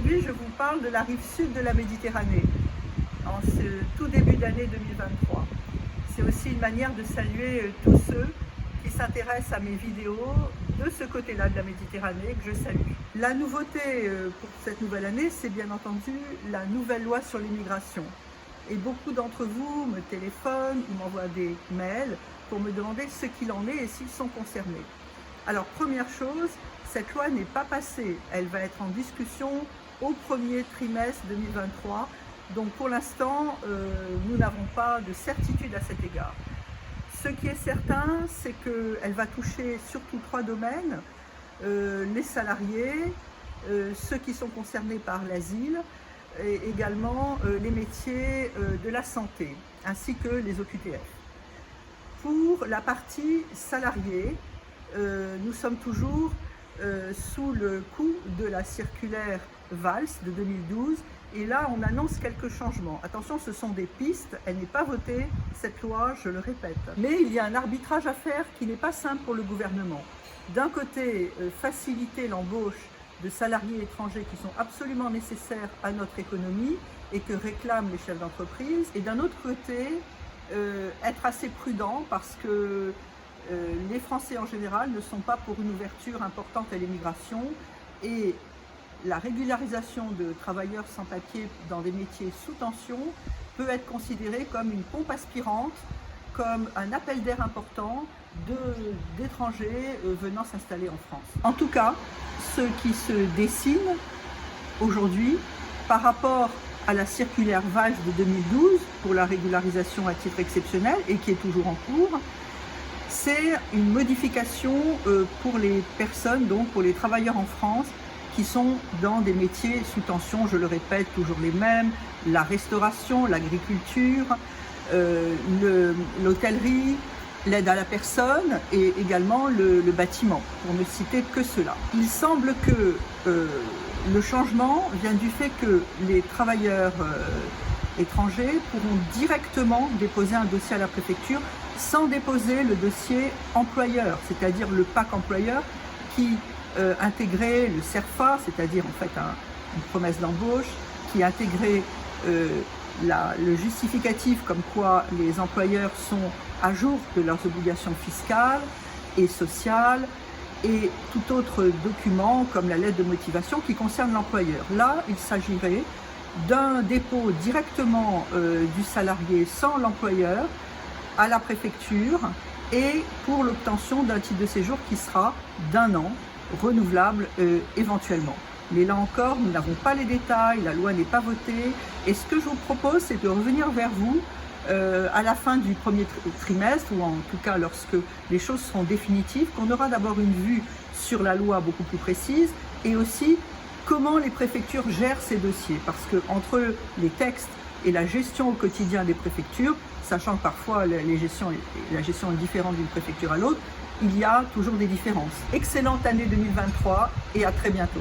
Aujourd'hui, je vous parle de la rive sud de la Méditerranée, en ce tout début d'année 2023. C'est aussi une manière de saluer tous ceux qui s'intéressent à mes vidéos de ce côté-là de la Méditerranée, que je salue. La nouveauté pour cette nouvelle année, c'est bien entendu la nouvelle loi sur l'immigration. Et beaucoup d'entre vous me téléphonent ou m'envoient des mails pour me demander ce qu'il en est et s'ils sont concernés. Alors, première chose, cette loi n'est pas passée. Elle va être en discussion au premier trimestre 2023. Donc, pour l'instant, nous n'avons pas de certitude à cet égard. Ce qui est certain, c'est qu'elle va toucher surtout 3 domaines. Les salariés, ceux qui sont concernés par l'asile, et également les métiers de la santé, ainsi que les OQTF. Pour la partie salariée, nous sommes toujours sous le coup de la circulaire Valls de 2012 et là on annonce quelques changements. Attention, ce sont des pistes, elle n'est pas votée, cette loi, je le répète. Mais il y a un arbitrage à faire qui n'est pas simple pour le gouvernement. D'un côté, faciliter l'embauche de salariés étrangers qui sont absolument nécessaires à notre économie et que réclament les chefs d'entreprise, et d'un autre côté, être assez prudent parce que les Français en général ne sont pas pour une ouverture importante à l'immigration et la régularisation de travailleurs sans papier dans des métiers sous tension peut être considérée comme une pompe aspirante, comme un appel d'air important d'étrangers venant s'installer en France. En tout cas, ce qui se dessine aujourd'hui par rapport à la circulaire Valls de 2012 pour la régularisation à titre exceptionnel et qui est toujours en cours, c'est une modification pour les personnes, donc pour les travailleurs en France qui sont dans des métiers sous tension, je le répète, toujours les mêmes, la restauration, l'agriculture, l'hôtellerie, l'aide à la personne et également le bâtiment, pour ne citer que cela. Il semble que le changement vient du fait que les travailleurs étrangers pourront directement déposer un dossier à la préfecture sans déposer le dossier employeur, c'est-à-dire le PAC employeur qui intégrait le CERFA, c'est-à-dire en fait une promesse d'embauche, qui intégrait le justificatif comme quoi les employeurs sont à jour de leurs obligations fiscales et sociales et tout autre document comme la lettre de motivation qui concerne l'employeur. Là, il s'agirait d'un dépôt directement du salarié sans l'employeur à la préfecture et pour l'obtention d'un titre de séjour qui sera d'1 an, renouvelable éventuellement. Mais là encore, nous n'avons pas les détails, la loi n'est pas votée et ce que je vous propose, c'est de revenir vers vous à la fin du premier trimestre ou en tout cas lorsque les choses seront définitives, qu'on aura d'abord une vue sur la loi beaucoup plus précise et aussi comment les préfectures gèrent ces dossiers, parce que entre les textes et la gestion au quotidien des préfectures, sachant que parfois la gestion est différente d'une préfecture à l'autre, il y a toujours des différences. Excellente année 2023 et à très bientôt.